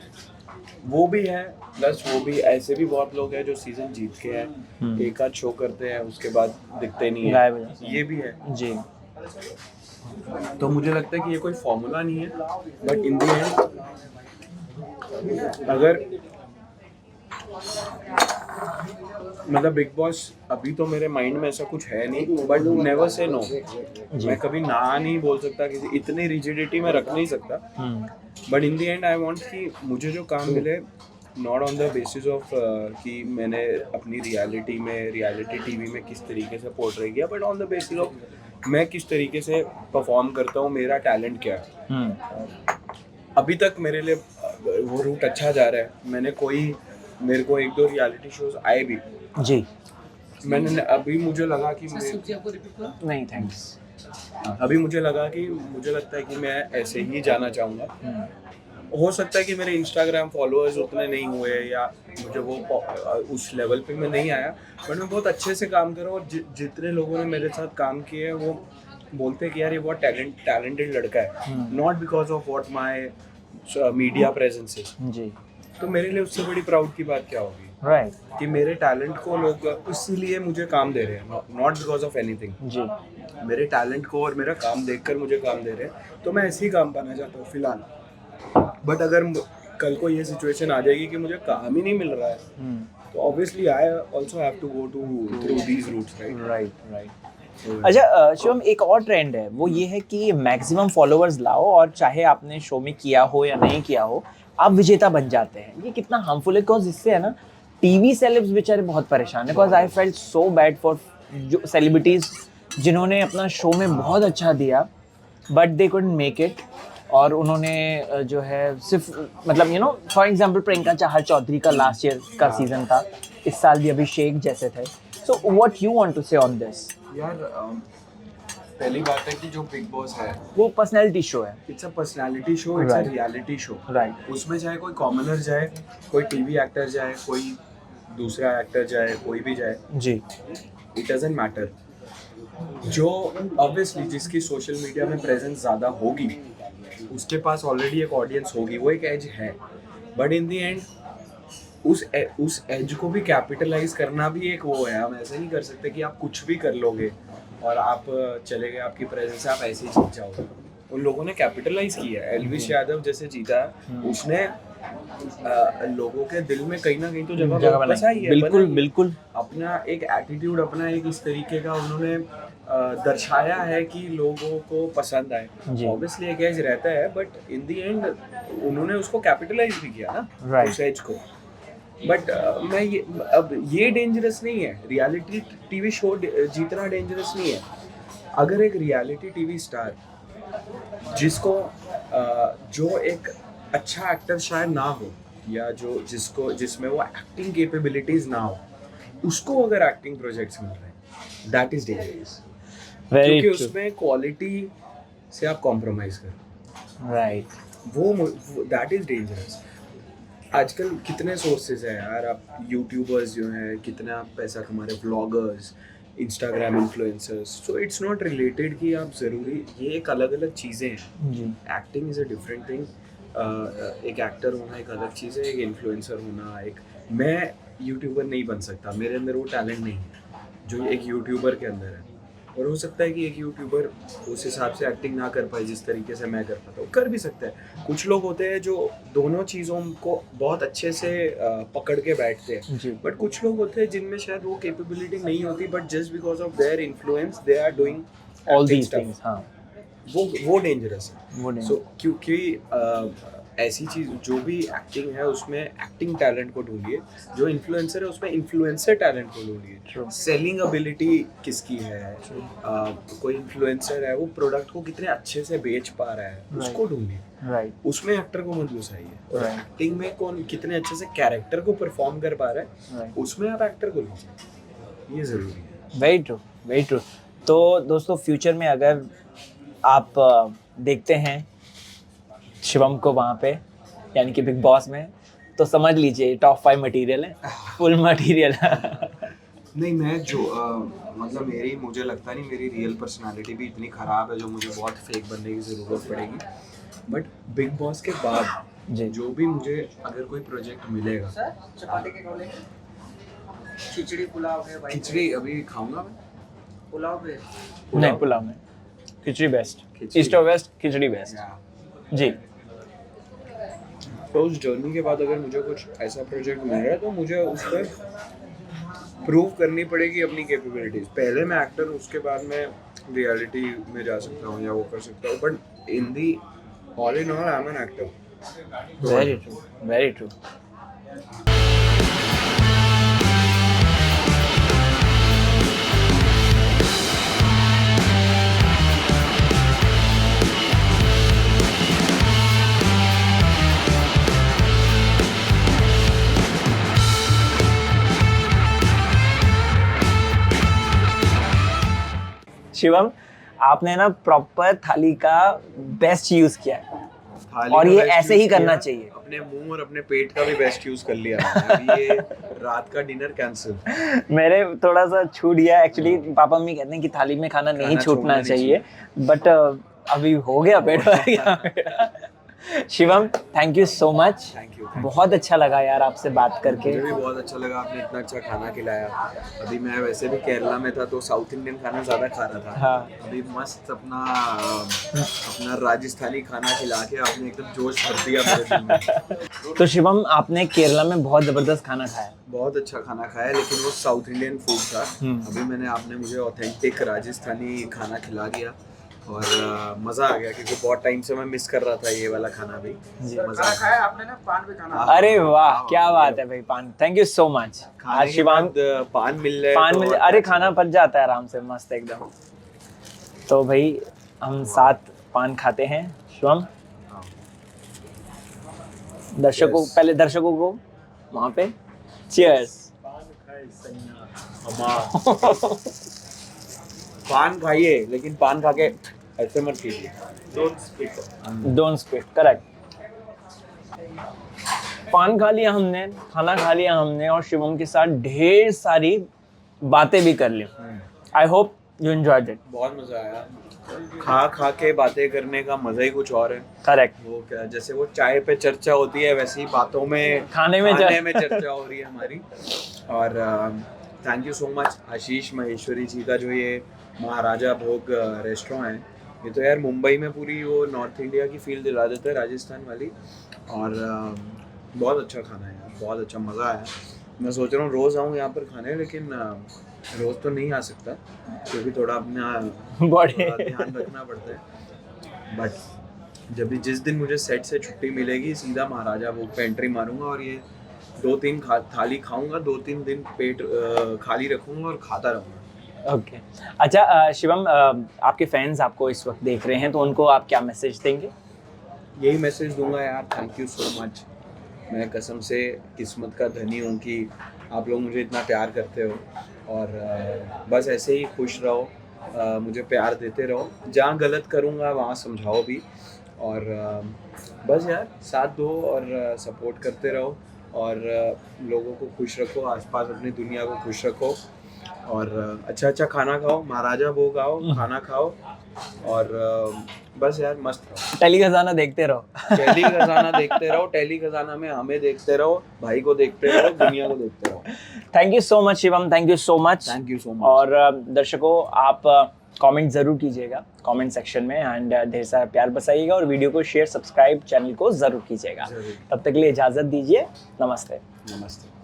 वो भी है, प्लस वो भी ऐसे भी बहुत लोग हैं जो सीजन जीत के हैं, एक आध शो करते हैं उसके बाद दिखते नहीं गायब हो है, जाते हैं। ये भी है। जी। तो मुझे लगता है कि ये कोई फॉर्मूला नहीं है, बट इन द एंड अगर मतलब बिग बॉस अभी तो मेरे माइंड में ऐसा कुछ है नहीं, बट नेवर से नो। मैं कभी ना नहीं बोल सकता, किसी इतनी रिजिडिटी में रख नहीं सकता, but in the and I want कि मुझे जो काम मिले not on the basis of कि मैंने अपनी रियलिटी टीवी में किस तरीके से पोर्ट्रे किया, but on the basis of मैं किस तरीके से परफॉर्म करता हूँ, मेरा टैलेंट क्या है। अभी तक मेरे लिए वो रूट अच्छा जा रहा है। मेरे को एक दो रियलिटी शोज आए भी जी। मैंने अभी मुझे लगा कि नहीं थैंक्स। अभी मुझे लगता है कि मैं ऐसे ही जाना चाहूँगा। हो सकता है कि मेरे इंस्टाग्राम फॉलोअर्स उतने नहीं हुए या मुझे वो उस लेवल पे मैं नहीं आया, बट मैं बहुत अच्छे से काम कर रहा हूँ। और जितने लोगों ने मेरे साथ काम किए हैं वो बोलते हैं कि यार ये बहुत टैलेंटेड लड़का है, not because of what my media presence is. जी। तो मेरे लिए उससे बड़ी प्राउड की बात क्या होगी, राइट। कि मेरे टैलेंट को लोग इसीलिए मुझे काम दे रहे हैं, नॉट बिकॉज ऑफ एनीथिंग। जी। मेरे टैलेंट को और मेरा काम देखकर मुझे काम दे रहे हैं, तो मैं ऐसे ही काम पाना चाहता हूँ फिलहाल। बट अगर कल को ये सिचुएशन आ जाएगी कि मुझे काम ही नहीं मिल रहा है, तो obviously I also have to go through these routes, right. अच्छा शिवम, एक और ट्रेंड है, वो ये है कि मैक्सिमम फॉलोअर्स लाओ और चाहे आपने शो में किया हो या नहीं किया हो, आप विजेता बन जाते हैं। ये कितना हार्मफुल है, बिकॉज इससे है ना टीवी सेलेब्स बेचारे बहुत परेशान है। Because I felt so bad for जो सेलिब्रिटीज जिन्होंने अपना शो में बहुत अच्छा दिया but they couldn't make it, और उन्होंने जो है सिर्फ मतलब you know for example Priyanka Chahar Choudhary का लास्ट ईयर का सीजन था, इस साल भी अभिषेक जैसे थे। So what you want to say on this? यार पहली बात है कि जो बिग बॉस है वो पर्सनैलिटी शो है। It's a personality show, it's a Right. Reality show. Right. उसमें चाहे कोई कॉमनर जाए, कोई टीवी एक्टर जाए, कोई दूसरा एक्टर जाए, कोई भी जाए, जी। It doesn't matter. जो ऑब्वियसली जिसकी सोशल मीडिया में प्रेजेंस ज़्यादा होगी उसके पास ऑलरेडी एक ऑडियंस होगी, वो एक एज है। बट इन द एंड उस एज को भी कैपिटलाइज करना भी एक वो है। हम ऐसे नहीं कर सकते कि आप कुछ भी कर लोगे और आप चले गए, आपकी प्रेजेंस से आप ऐसे ही जीत जाओगे। उन लोगों ने कैपिटलाइज किया है। एल्विश यादव जैसे जीता है, उसने लोगों के दिल में कहीं ना कहीं तो जगह वापस आई है। बिल्कुल बिल्कुल। अपना एक एटीट्यूड, अपना एक इस तरीके का उन्होंने दर्शाया है कि लोगों को पसंद आए। ऑब्वियसली एक एज रहता है, बट इन द एंड उन्होंने उसको कैपिटलाइज भी किया ना, Right. उस एज को। बट मैं ये डेंजरस नहीं है, रियलिटी टीवी शो जीतना डेंजरस नहीं है। अगर एक रियलिटी टीवी स्टार जिसको जो एक अच्छा एक्टर शायद ना हो, या जिसमें वो एक्टिंग कैपेबिलिटीज ना हो, उसको अगर एक्टिंग प्रोजेक्ट्स मिल रहे हैं, दैट इज डेंजरस। क्योंकि उसमें क्वालिटी से आप कॉम्प्रोमाइज कर, राइट, वो दैट इज डेंजरस। आजकल कितने सोर्सेज हैं यार, आप यूट्यूबर्स जो हैं कितना पैसा कमा रहे, vloggers, Instagram influencers. So it's not related कि आप ज़रूरी, ये एक अलग अलग चीज़ें हैं। जी। Acting is a different thing. एक एक्टर होना एक अलग चीज़ है, एक इन्फ्लुएंसर होना एक। मैं यूट्यूबर नहीं बन सकता, मेरे अंदर वो टैलेंट नहीं है जो एक यूट्यूबर के अंदर है। और हो सकता है कि एक यूट्यूबर उस हिसाब से एक्टिंग ना कर पाए जिस तरीके से मैं कर पाता हूँ, कर भी सकता है। कुछ लोग होते हैं जो दोनों चीज़ों को बहुत अच्छे से पकड़ के बैठते हैं, बट कुछ लोग होते हैं जिनमें शायद वो कैपेबिलिटी नहीं होती, but just because of their influence they are doing all these things. हाँ, वो डेंजरस है। वो सो क्योंकि ऐसी चीज़ जो भी एक्टिंग है उसमें एक्टिंग टैलेंट को ढूंढिए, जो इन्फ्लुएंसर है उसमें इन्फ्लुएंसर टैलेंट को ढूंढिए। सेलिंग एबिलिटी किसकी है, कोई इन्फ्लुएंसर है वो प्रोडक्ट को कितने अच्छे से बेच पा रहा है, उसको ढूंढिए। राइट, उसमें एक्टर को मत घुसाइए। और एक्टिंग में कौन कितने अच्छे से कैरेक्टर को परफॉर्म कर पा रहा है, उसमें आप एक्टर को लीजिए, ये ज़रूरी है। Very true, very true. तो दोस्तों, फ्यूचर में अगर आप देखते हैं शिवम को वहाँ पे, यानी कि बिग बॉस में, तो समझ लीजिए टॉप 5 मटेरियल है, फुल मटेरियल। नहीं, मैं जो मतलब मुझे लगता नहीं मेरी रियल पर्सनालिटी भी इतनी ख़राब है जो मुझे बहुत फेक बनने की ज़रूरत पड़ेगी। बट बिग बॉस के बाद जी जो भी मुझे अगर कोई प्रोजेक्ट मिलेगा, सर चपाती के गोले, खिचड़ी पुलाव है भाई, खिचड़ी अभी खाऊंगा मैं। पुलाव है। नहीं, पुलाव में खिचड़ी बेस्ट, खिचड़ी। ईस्ट और वेस्ट खिचड़ी बेस्ट या जी। तो उस जर्नी के बाद अगर मुझे कुछ ऐसा प्रोजेक्ट मिल रहा है तो मुझे उस पर प्रूव करनी पड़ेगी अपनी कैपेबिलिटीज। पहले मैं एक्टर हूँ, उसके बाद मैं रियलिटी में जा सकता हूँ या वो कर सकता हूँ, but in the all in all I am an actor. Very true, very true. Shivam, आपने ना प्रॉपर थाली का बेस्ट यूज किया है, थाली और का ये best ऐसे use ही करना किया, चाहिए। अपने मुंह और अपने पेट का भी बेस्ट यूज कर लिया मैंने। अभी ये रात का डिनर कैंसिल। मेरे थोड़ा सा छूट गया एक्चुअली। पापा मम्मी कहते हैं कि थाली में खाना नहीं खाना छूटना छोड़ना नहीं चाहिए, बट अभी हो गया, पेट भर गया मेरा। Shivam, thank you so much, thank you. बहुत अच्छा लगा यार आपसे बात करके। मुझे भी बहुत अच्छा लगा, आपने इतना अच्छा खाना खिलाया। अभी मैं वैसे भी केरला में था तो साउथ इंडियन खाना ज़्यादा खा रहा था। हाँ। अभी मस्त अपना राजस्थानी खाना खिला के आपने एकदम जोश भर दिया मेरे दिल में। तो शिवम, आपने केरला में बहुत जबरदस्त खाना खाया। बहुत अच्छा खाना खाया, लेकिन वो साउथ इंडियन फूड था। अभी आपने मुझे ऑथेंटिक राजस्थानी खाना खिला दिया और मज़ा आ गया, क्योंकि बहुत टाइम से मैं मिस कर रहा था ये वाला खाना भी। मज़ा आ खाना गया। खाया आपने ना, पान भी खाना। अरे वाह, क्या बात है भाई, पान, थैंक यू सो मच। खाने आज के शिवम बाद पान मिल जाए पान तो मिल, और अरे क्या खाना पच जाता है आराम से, मस्त एकदम। तो भाई हम साथ पान खाते हैं शिवम। हाँ। दर्शकों, Yes. पहले दर्शकों को वहाँ पे चीयर्स। पान खाइए, लेकिन पान खा के ऐसे मत कीजिए। Don't spit, correct. पान खा लिया हमने, खाना खा लिया हमने, और शिवम के साथ ढेर सारी बातें भी कर ली। I hope you enjoyed it. बहुत मजा आया। खा खा के बातें करने का मजा ही कुछ और है। करेक्ट। वो क्या, जैसे वो चाय पे चर्चा होती है, वैसे ही बातों में खाने में चर्चा हो रही है हमारी। और थैंक यू सो मच आशीष महेश्वरी जी का, जो ये महाराजा भोग रेस्टोरेंट है, ये तो यार मुंबई में पूरी वो नॉर्थ इंडिया की फील दिला देता है, राजस्थान वाली। और बहुत अच्छा खाना है यार, बहुत अच्छा, मज़ा आया। मैं सोच रहा हूँ रोज़ आऊँ यहाँ पर खाने, लेकिन रोज़ तो नहीं आ सकता, क्योंकि थोड़ा अपना बॉडी ध्यान रखना पड़ता है। बट जिस दिन मुझे सेट से छुट्टी मिलेगी, सीधा महाराजा भोग पे एंट्री मारूंगा और ये 2-3 थाली खाऊंगा, 2-3 दिन पेट खाली रखूंगा और खाता रहूंगा। ओके। अच्छा शिवम, आपके फैंस आपको इस वक्त देख रहे हैं, तो उनको आप क्या मैसेज देंगे? यही मैसेज दूंगा यार, थैंक यू सो मच। मैं कसम से किस्मत का धनी हूँ कि आप लोग मुझे इतना प्यार करते हो, और बस ऐसे ही खुश रहो, मुझे प्यार देते रहो। जहाँ गलत करूँगा वहाँ समझाओ भी, और बस यार साथ दो और सपोर्ट करते रहो, और लोगों को खुश रखो, आसपास अपनी दुनिया को खुश रखो, और अच्छा खाना खाओ, महाराजा भोग आओ, खाना खाओ, और बस यार मस्त रहो। टेली खजाना देखते रहो। टेली खजाना देखते रहो, टेली खजाना में हमें देखते रहो, भाई को देखते रहो, दुनिया को देखते रहो। Thank you so much Shivam, thank you so much. Thank you so much. और दर्शकों, आप कमेंट ज़रूर कीजिएगा कमेंट सेक्शन में, एंड ढेर सारा प्यार बसाइएगा, और वीडियो को शेयर, सब्सक्राइब, चैनल को ज़रूर कीजिएगा। जरूर। तब तक के लिए इजाज़त दीजिए, नमस्ते। नमस्ते।